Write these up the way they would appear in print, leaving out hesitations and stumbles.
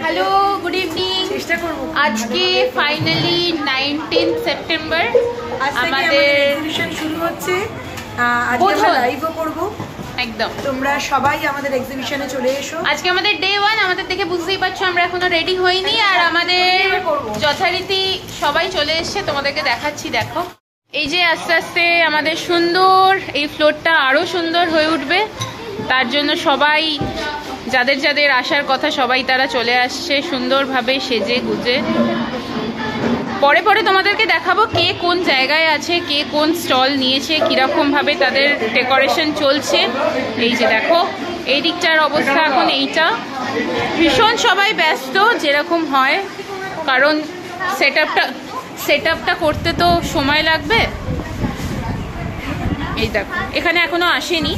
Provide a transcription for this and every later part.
Hello, good evening. চেষ্টা করব। আজকে ফাইনালি 19 সেপ্টেম্বর আমাদের এক্সিবিশন শুরু হচ্ছে। আজকে আমরা লাইভও করব। একদম, তোমরা সবাই আমাদের এক্সিবিশনে চলে এসো। আজকে আমাদের ডে 1। আমাদের দেখে বুঝতেই পারছো আমরা এখনো রেডি হইনি, আর আমাদের যথারীতি সবাই চলে এসেছে। তোমাদেরকে দেখাচ্ছি, দেখো। এই যে আস্তে আস্তে আমাদের সুন্দর এই ফ্লোরটা আরো সুন্দর হয়ে উঠবে। তার জন্য সবাই যাদের যাদের আসার কথা সবাই তারা চলে আসছে সুন্দরভাবে সেজে গুজে। পরে পরে তোমাদেরকে দেখাবো কে কোন জায়গায় আছে, কে কোন স্টল নিয়েছে, কিরকম ভাবে তাদের ডেকোরেশন চলছে। এই যে দেখো, এই দিকটার অবস্থা এখন এইটা। ভীষণ সবাই ব্যস্ত, যেরকম হয়, কারণ সেট আপটা করতে তো সময় লাগবে। এই দেখো, এখানে এখনো আসেনি।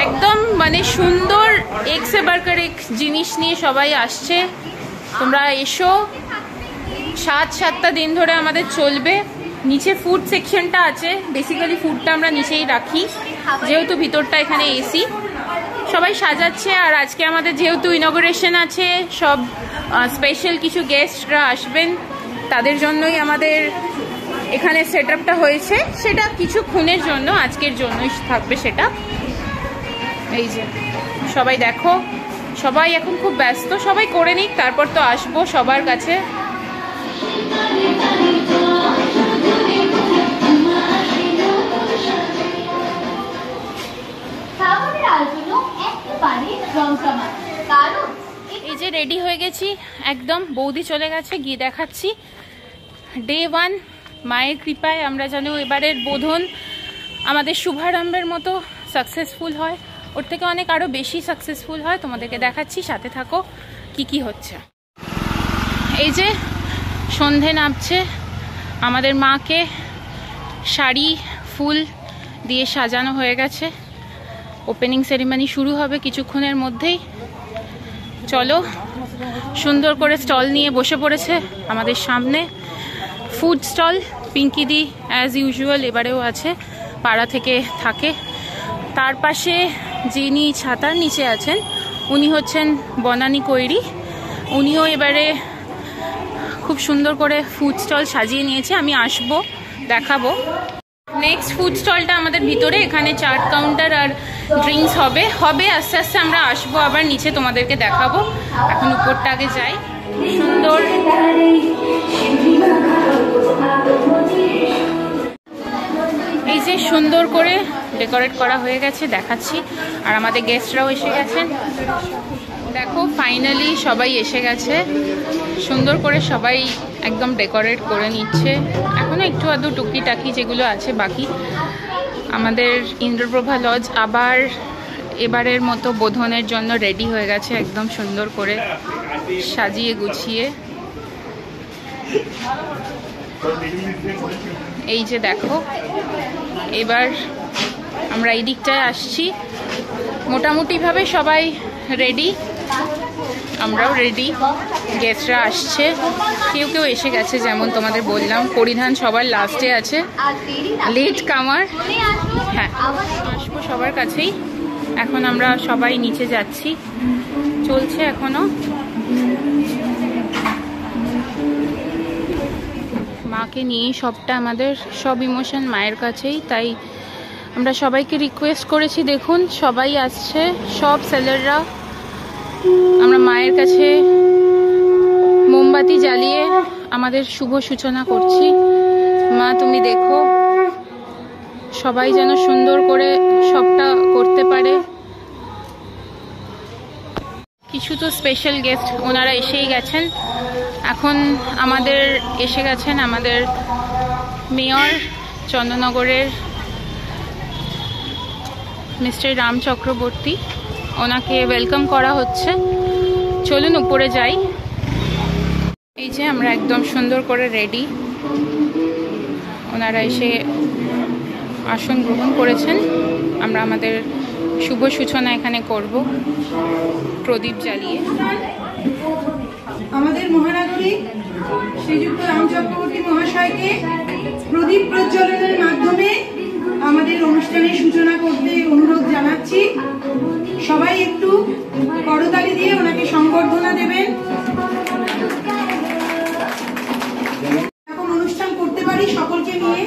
একদম মানে সুন্দর এক্সে বার্কার এক জিনিস নিয়ে সবাই আসছে। তোমরা এসো। 7টা দিন ধরে আমাদের চলবে। নিচে ফুড সেকশনটা আছে, বেসিক্যালি ফুডটা আমরা নিচেই রাখি, যেহেতু ভিতরটা এখানে এসি। সবাই সাজাচ্ছে, আর আজকে আমাদের যেহেতু ইনগরেশন আছে, সব স্পেশাল কিছু গেস্টরা আসবেন, তাদের জন্যই আমাদের এখানে সেট আপটা হয়েছে। সেটা কিছুক্ষণের জন্য, আজকের জন্যই থাকবে সেটা। এই যে সবাই দেখো, সবাই এখন খুব ব্যস্ত। সবাই করে নিক, তারপর তো আসবো সবার কাছে। এই যে রেডি হয়ে গেছি একদম। বৌদি চলে গেছে, গিয়ে দেখাচ্ছি। ডে 1 মায়ের কৃপায় আমরা যেন এবারের বোধন আমাদের শুভারম্ভের মতো সাকসেসফুল হয়, ওর থেকে অনেক আরো বেশি সাকসেসফুল হয়। তোমাদেরকে দেখাচ্ছি, সাথে থাকো কি কি হচ্ছে। এই যে সন্ধে নামছে, আমাদের মাকে শাড়ি ফুল দিয়ে সাজানো হয়ে গেছে। ওপেনিং সেরিমনি শুরু হবে কিছুক্ষণের মধ্যেই। চলো, সুন্দর করে স্টল নিয়ে বসে পড়েছে আমাদের সামনে। ফুড স্টল পিঙ্কিদি অ্যাজ ইউজুয়াল এবারেও আছে, পাড়া থেকে থাকে। তার পাশে যিনি ছাতার নিচে আছেন উনি হচ্ছেন বনানী কৈরি। উনিও এবারে খুব সুন্দর করে ফুড স্টল সাজিয়ে নিয়েছে। আমি আসবো, দেখাবো। নেক্সট ফুড স্টলটা আমাদের ভিতরে, এখানে চাট কাউন্টার আর ড্রিঙ্কস হবে। আস্তে আস্তে আমরা আসবো আবার নিচে, তোমাদেরকে দেখাবো। এখন উপরটা আগে যাই। সুন্দর এই যে সুন্দর করে ডেকোরেট করা হয়ে গেছে, দেখাচ্ছি। আর আমাদের গেস্টরাও এসে গেছেন। দেখো, ফাইনালি সবাই এসে গেছে। সুন্দর করে সবাই একদম ডেকোরেট করে নিচ্ছে। এখনো একটু আধটু টুকিটাকি যেগুলো আছে বাকি। আমাদের ইন্দ্রপ্রভা লজ আবার এবারের মতো বোধনের জন্য রেডি হয়ে গেছে, একদম সুন্দর করে সাজিয়ে গুছিয়ে। এই যে দেখো, এবার আমরা এই দিকটায় আসছি। মোটামুটিভাবে সবাই রেডি, আমরাও রেডি। গেস্টরা আসছে, কেউ কেউ এসে গেছে, যেমন তোমাদের বললাম। পরিধান সবার লাস্টে আছে, লেট কামার। হ্যাঁ, আসবো সবার কাছেই। এখন আমরা সবাই নিচে যাচ্ছি, চলছে এখনো। মাকে নিয়ে সবটা আমাদের, সব ইমোশন মায়ের কাছেই। তাই আমরা সবাইকে রিকোয়েস্ট করেছি, দেখুন সবাই আসছে, সব সেলাররা। আমরা মায়ের কাছে মোমবাতি জ্বালিয়ে আমাদের শুভ সূচনা করছি। মা, তুমি দেখো সবাই যেন সুন্দর করে সবটা করতে পারে। কিছু তো স্পেশাল গেস্ট, ওনারা এসেই গেছেন। এখন আমাদের এসে গেছেন আমাদের মেয়র চন্দননগরের মিস্টার রাম চক্রবর্তী। ওনাকে ওয়েলকাম করা হচ্ছে। চলুন উপরে যাই। এই যে আমরা একদম সুন্দর করে রেডি। ওনারা এসে আসন গ্রহণ করেছেন। আমরা আমাদের শুভ সূচনা এখানে করব প্রদীপ জ্বালিয়ে। আমাদের মহানাগরিক শ্রীযুক্ত রাম চক্রবর্তী মহাশয়কে প্রদীপ প্রজ্বলনের মাধ্যমে আমাদের অনুষ্ঠানের সূচনা করতে অনুরোধ জানাচ্ছি। সবাই একটু করতালি দিয়ে ওনাকে সংবর্ধনা দেবেন। এখন অনুষ্ঠান করতে পারি সকলকে নিয়ে।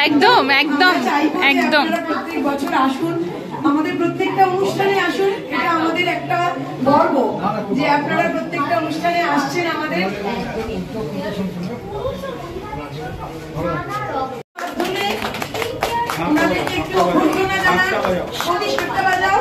একদম একদম একদম প্রত্যেক বছর আসুন, আমাদের প্রত্যেকটা অনুষ্ঠানে আসুন। এটা আমাদের একটা গর্ব যে আপনারা প্রত্যেকটা অনুষ্ঠানে আসছেন। আমাদের ওনাদেরকে একটু অভ্যর্থনা জানান। প্রতিষ্ঠানটা বাজাও।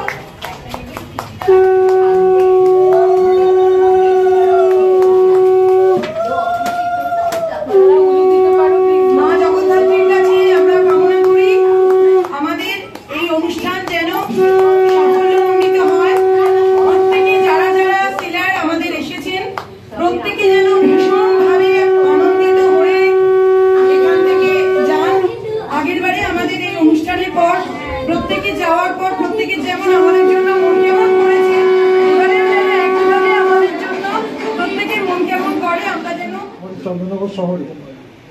চন্দননগর শহরে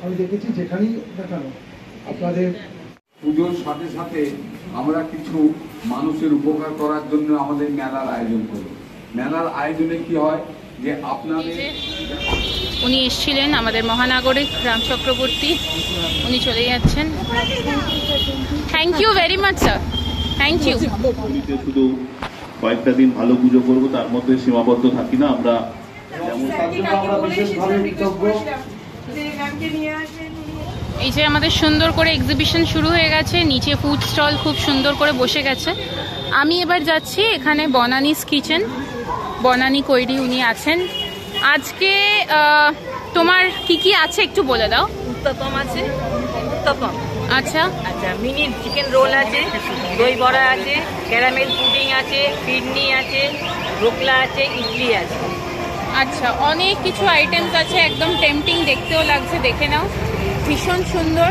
আমি দেখেছি যেখানেই দেখানো আপনাদের পুজোর সাথে সাথে আমরা কিছু মানুষের উপকার করার জন্য আমাদের মেলার আয়োজন করি। মেলার আয়োজনে কি হয় যে আপনাদের উনি এসেছিলেন আমাদের মহানাগরিক রাম চক্রবর্তী, উনি চলে যাচ্ছেন। Thank you very much sir, thank you. শুধু কয়েকটা দিন ভালো পুজো করবো তার মধ্যে সীমাবদ্ধ থাকি না আমরা। এই যে আমাদের সুন্দর করে এক্সিবিশন শুরু হয়ে গেছে, নিচে ফুড স্টল খুব সুন্দর করে বসে গেছে। আমি এবার যাচ্ছি এখানে বনানীস কিচেন, বনানী কৈরি উনি আছেন। আজকে তোমার কি কি আছে একটু বলে দাও। উত্তপম আছে, উত্তপম আচ্ছা আচ্ছা, মিনি চিকেন রোল আছে, দই বড়া আছে, ক্যারামেল পুডিং আছে, ফিরনি আছে, রোকলা আছে, ইডলি আছে। আচ্ছা, অনেক কিছু আইটেমস আছে, একদম টেম্পটিং দেখতেও লাগছে, দেখে নাও, ভীষণ সুন্দর।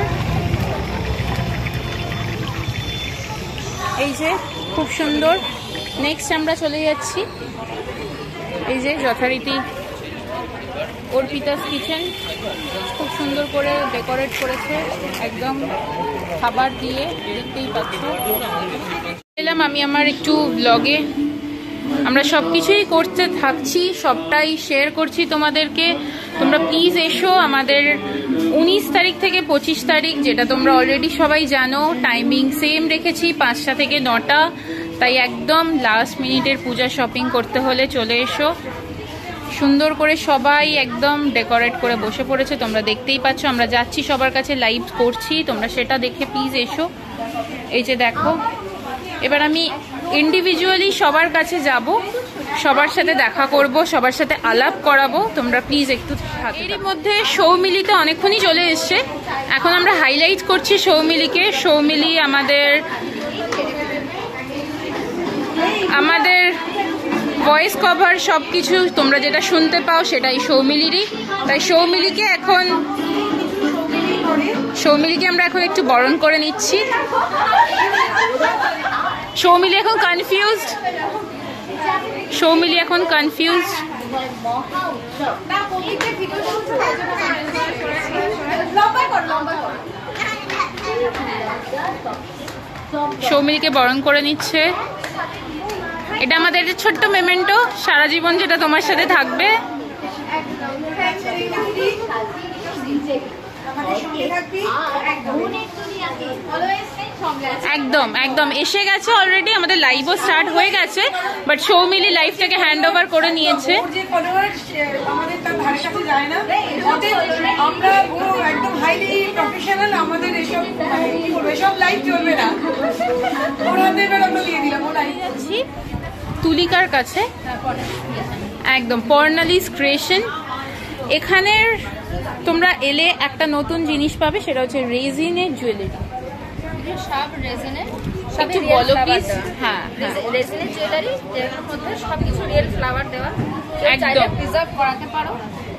এই যে খুব সুন্দর। নেক্সট আমরা চলে যাচ্ছি এই যে যথারীতি অর্পিতাস কিচেন, খুব সুন্দর করে ডেকোরেট করেছে একদম খাবার দিয়ে, দেখতেই পাচ্ছ। এলাম আমি আমার একটু ব্লগে, আমরা সব কিছুই করতে থাকছি, সবটাই শেয়ার করছি তোমাদেরকে। তোমরা প্লিজ এসো আমাদের 19 তারিখ থেকে 25 তারিখ, যেটা তোমরা অলরেডি সবাই জানো। টাইমিং সেম রেখেছি 5টা থেকে 9টা, তাই একদম লাস্ট মিনিটের পূজা শপিং করতে হলে চলে এসো। সুন্দর করে সবাই একদম ডেকোরেট করে বসে পড়েছে, তোমরা দেখতেই পাচ্ছ। আমরা যাচ্ছি সবার কাছে, লাইভ করছি, তোমরা সেটা দেখে প্লিজ এসো। এই যে দেখো, এবার আমি ইন্ডিভিজুয়ালি সবার কাছে যাব, সবার সাথে দেখা করব, সবার সাথে আলাপ করাবো, তোমরা প্লিজ একটু থাকো। এর মধ্যে সৌমিলিতে অনেকক্ষণই চলে এসছে, এখন আমরা হাইলাইট করছি সৌমিলিকে। সৌমিলি আমাদের ভয়েস কভার সব কিছু তোমরা যেটা শুনতে পাও সেটাই সৌমিলিরই, তাই সৌমিলিকে আমরা এখন একটু বরণ করে নিচ্ছি। সৌমিলি এখন কনফিউজড। সৌমিলিকে বরণ করে নিচ্ছে। এটা আমাদের ছোট্ট মেমেন্টো, সারা জীবন যেটা তোমার সাথে থাকবে। একদম একদম এসে গেছে অলরেডি, আমাদের লাইভও স্টার্ট হয়ে গেছে, বাট সৌমিলি লাইভটাকে হ্যান্ড ওভার করে নিয়েছে। তুলিকার কাছে একদম পর্ণালিস ক্রিয়েশন। এখানের তোমরা এলে একটা নতুন জিনিস পাবে, সেটা হচ্ছে রেজিনের জুয়েলারি। সব রেজিনের, একটু বলো প্লিজ। হ্যাঁ, রেজিনের জুয়েলারি, এর মধ্যে সবকিছু রিয়েল ফ্লাওয়ার দেওয়া, একদম প্রিজার্ভ করাতে পারো।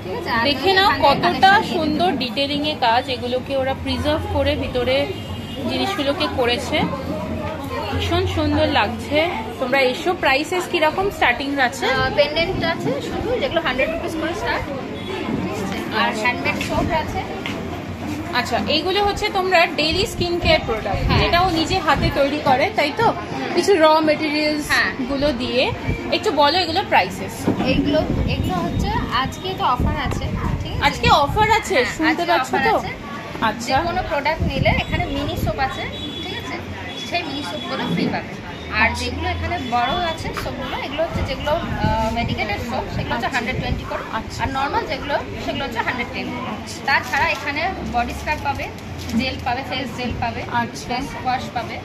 ঠিক আছে, দেখে নাও কতটা সুন্দর ডিটেলিং এ কাজ, এগুলোকে ওরা প্রিজার্ভ করে ভিতরে জিনিসগুলোকে করেছে, ভীষণ সুন্দর লাগছে। তোমরা এসো। প্রাইসেস কিরকম স্টার্টিং আছে? পেন্ডেন্ট আছে শুধু, যেগুলো 100 রুপিস করে স্টার্ট, আর হ্যান্ডমেড সোপ আছে, আচ্ছা, এইগুলো হচ্ছে তোমরা ডেইলি স্কিন কেয়ার প্রোডাক্ট, যেটাও নিজে হাতে তৈরি করে, তাই তো? কিছু র মেটেরিয়ালস গুলো দিয়ে। একটু বলো এগুলো প্রাইসেস। এগুলো হচ্ছে আজকে তো অফার আছে, ঠিক আছে? আজকে অফার আছে, শুনতে পাচ্ছ তো? আচ্ছা, কোনো প্রোডাক্ট নিলে এখানে মিনি সোপ আছে, ঠিক আছে? সেই মিনি সোপগুলো ফ্রি পাবে। আর যেগুলো এখানে বড় আছে সোপগুলো, এগুলো হচ্ছে যেগুলো মেডিকেটেড সোপ, সেগুলো হচ্ছে 120 করে। আর নর্মাল যেগুলো সেগুলো হচ্ছে 110। তাছাড়া এখানে বডি স্ক্রাব পাবে, জেল পাবে, ফেস জেল পাবে, ফেস ওয়াশ পাবে।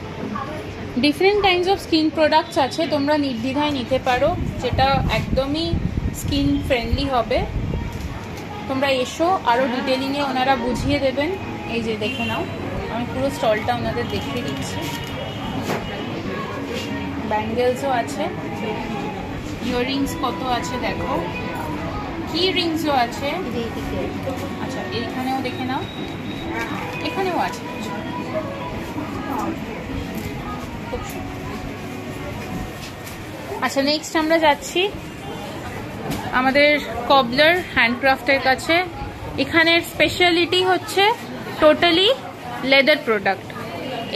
Different kinds of skin products আছে, তোমরা নির্দ্বিধায় নিতে পারো, যেটা একদমই স্কিন ফ্রেন্ডলি হবে। তোমরা এসো, আরও ডিটেলিংয়ে ওনারা বুঝিয়ে দেবেন। এই যে দেখে নাও, আমি পুরো স্টলটা ওনাদের দেখিয়ে দিচ্ছি। ব্যাঙ্গেলসও আছে, ইয়াররিংস কত আছে দেখো, কি রিংসও আছে। আচ্ছা, এইখানেও দেখে নাও, এখানেও আছে। খুব সুন্দর। আচ্ছা, নেক্সট আমরা যাচ্ছি আমাদের কবলার হ্যান্ডক্রাফটের কাছে। এখানের স্পেশালিটি হচ্ছে টোটালি লেদার প্রোডাক্ট।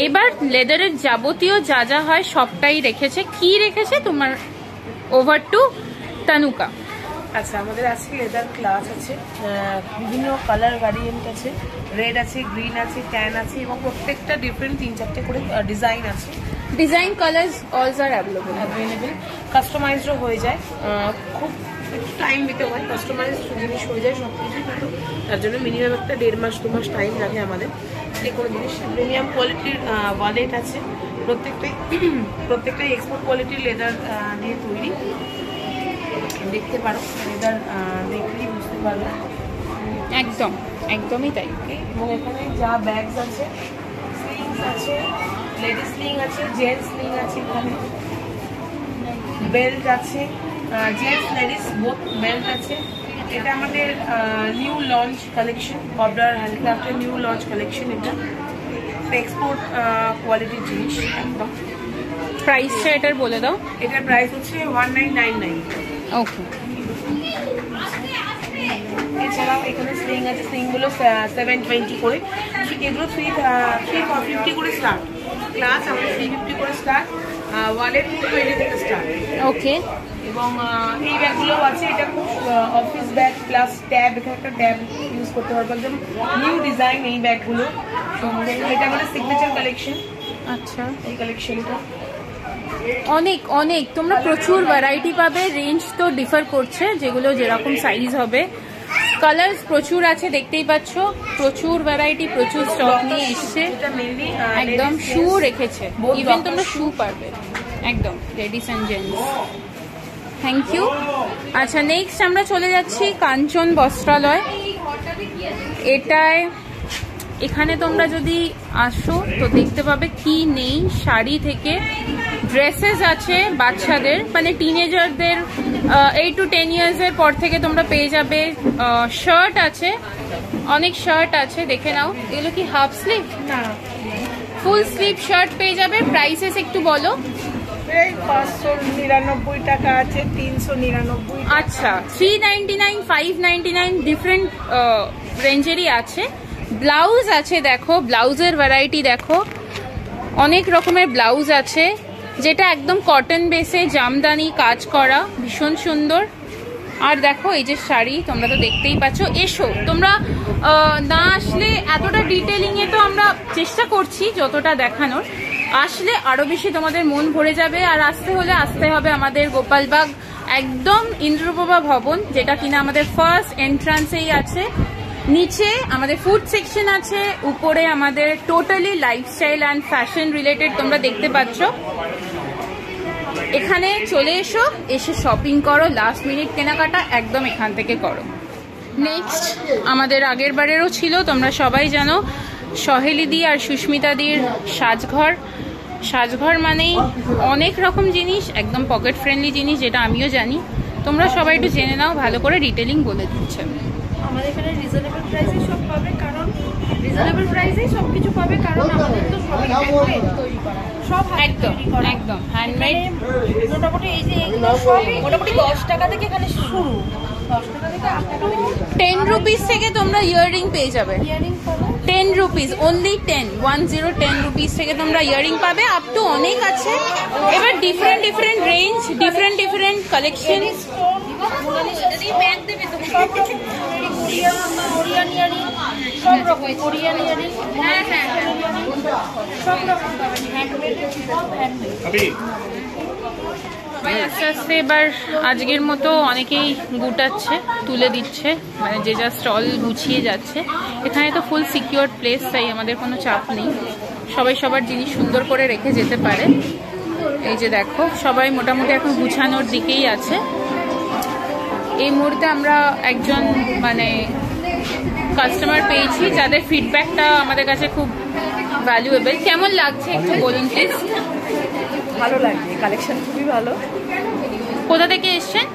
এবার লেদারের যাবতীয় যা যা হয় সবটাই রেখেছে। কি রেখেছে তোমার? Over to Tanuka. আচ্ছা, আমাদের আজকে লেদার ক্লাচ আছে, বিভিন্ন কালার ভ্যারিয়েন্ট আছে, রেড আছে, গ্রিন আছে, ট্যান আছে, এবং প্রত্যেকটা ডিফারেন্ট 3-4টে করে ডিজাইন আছে। ডিজাইন কালার্স অলস আর অ্যাভেলেবল। কাস্টমাইজডও হয়ে যায়, খুব একটু টাইম দিতে হয়, কাস্টমাইজ জিনিস হয়ে যায় সব কিছু, কিন্তু তার জন্য মিনিমাম একটা 1.5 মাস 2 মাস টাইম লাগে আমাদের। যে কোনো জিনিস প্রিমিয়াম কোয়ালিটির ওয়ালেট আছে, প্রত্যেকটাই এক্সপোর্ট কোয়ালিটির লেদার দিয়ে তৈরি। দেখতে পারো, লেদার দেখলেই বুঝতে পারবে। একদম, একদমই তাই। এবং এখানে যা ব্যাগস আছে, স্লিংস আছে, লেডিস স্লিং আছে, জেন্টস স্লিং আছে, এখানে বেল্ট আছে, জেন্টস লেডিস বোথ বেল্ট আছে। এটা আমাদের নিউ লঞ্চ কালেকশন, কবলার হ্যান্ডক্রাফটের নিউ লঞ্চ কালেকশন। এটা এক্সপোর্ট কোয়ালিটির জিনিস একদম। প্রাইসটা এটার বলে দাও। এটার প্রাইস হচ্ছে 1999। ওকে। এছাড়াও এখানে স্লিং আছে, স্লিংগুলো 720 করে, এগুলো 350 করে স্টার্ট। ক্লাস আমাদের 350 করে স্টার্ট, ওয়ালেট 220 থেকে স্টার্ট। ওকে। এবং এই ব্যাগগুলো আছে, এটা খুব অফিস ব্যাগ প্লাস ট্যাব, এখানে একটা ট্যাব ইউজ করতে পারবো, একদম নিউ ডিজাইন এই ব্যাগগুলো। এটা আমাদের সিগনেচার কালেকশন। আচ্ছা, এই কালেকশনটা অনেক অনেক তোমরা প্রচুর ভ্যারাইটি পাবে। রেঞ্জ তো ডিফার করছে, যেগুলো যেরকম সাইজ হবে। কালার্স প্রচুর আছে, দেখতেই পাচ্ছ, প্রচুর ভ্যারাইটি, প্রচুর স্টক নিয়ে এসছে। একদম শু রেখেছে, ইভেন তোমরা শু পারবে একদম, ladies and gents. Thank you. আচ্ছা, নেক্সট আমরা চলে যাচ্ছি কাঞ্চন বস্ত্রালয়। এখানে তোমরা যদি আসো তো দেখতে পাবে কি নেই। শাড়ি থেকে ড্রেসেস আছে বাচ্চাদের, মানে টিনেজারদের 8 to 10 ইয়ার্সের পর থেকে তোমরা পেয়ে যাবে। শার্ট আছে, অনেক শার্ট আছে, দেখে নাও। এগুলো কি হাফ স্লিভ না ফুল স্লিভ শার্ট পেয়ে যাবে। প্রাইসেস একটু বলো। 599 টাকা আছে, 399। আচ্ছা, 399, 599 ডিফারেন্ট রেঞ্জেরই আছে। ব্লাউজ আছে, দেখো ব্লাউজের ভ্যারাইটি দেখো, অনেক রকমের ব্লাউজ আছে, যেটা একদম কটন বেসে জামদানি কাজ করা, ভীষণ সুন্দর। আর দেখো এই যে শাড়ি, তোমরা তো দেখতেই পাচ্ছ। এসো, তোমরা না আসলে এতটা ডিটেলিংয়ে তো আমরা চেষ্টা করছি যতটা দেখানোর, আসলে আরো বেশি তোমাদের মন ভরে যাবে। আর আসতে হলে আসতে হবে আমাদের গোপালবাগ, একদম ইন্দ্রপ্রভা ভবন, যেটা কিনা আমাদের ফার্স্ট এন্ট্রান্সেই আছে। নিচে আমাদের ফুড সেকশন আছে, উপরে আমাদের totally lifestyle and fashion related তোমরা দেখতে পাচ্ছ। এখানে চলে এসো, এসে শপিং করো, লাস্ট মিনিট কেনাকাটা একদম এখান থেকে করো। নেক্সট আমাদের আগের বারেরও ছিল, তোমরা সবাই জানো, সহেলিদি আর সুস্মিতাদির সাজঘর। সাজঘর মানেই অনেক রকম জিনিস, একদম পকেট ফ্রেন্ডলি জিনিস, যেটা আমিও জানি। তোমরা সবাই একটু জেনে নাও, ভালো করে ডিটেলিং বলে দিচ্ছে। আমাদের এখানে রিজনেবল প্রাইসে সব পাবে, কারণ রিজনেবল প্রাইসেই সব কিছু পাবে, কারণ আমাদের তো সবই হ্যান্ডমেড তৈরি করা, সব একদম একদম হ্যান্ডমেড। মোটামুটি এই যে এগুলো সবই মোটামুটি 10 টাকা থেকে এখানে শুরু, 10 রুপিস থেকে তোমরা ইয়াররিং পেয়ে যাবে। 10 রুপিস, অনলি 10 রুপিস থেকে তোমরা ইয়াররিং পাবে। আপ টু অনেক আছে। এবার ডিফারেন্ট রেঞ্জ, ডিফারেন্ট কালেকশন। আস্তে আস্তে এবার আজকের মতো অনেকেই গুটাচ্ছে, তুলে দিচ্ছে, মানে যে যা স্টল গুছিয়ে যাচ্ছে। এখানে তো ফুল সিকিউর প্লেস, তাই আমাদের কোনো চাপ নেই, সবাই সবার জিনিস সুন্দর করে রেখে যেতে পারে। এই যে দেখো সবাই মোটামুটি এখন গুছানোর দিকেই আছে। এই মুহূর্তে আমরা একজন মানে কাস্টমার পেয়েছি যাদের ফিডব্যাকটা আমাদের কাছে খুব ভ্যালুয়েবল। কেমন লাগছে একটু বলুন প্লিজ। ভালো লাগছে, কালেকশন খুবই ভালো। কোথা থেকে এসছেন?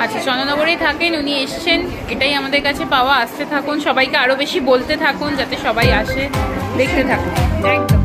আচ্ছা, চন্দ্রনগরেই থাকেন উনি, এসছেন। এটাই আমাদের কাছে পাওয়া। আসতে থাকুন, সবাইকে আরো বেশি বলতে থাকুন যাতে সবাই আসে, দেখতে থাকুন। একদম।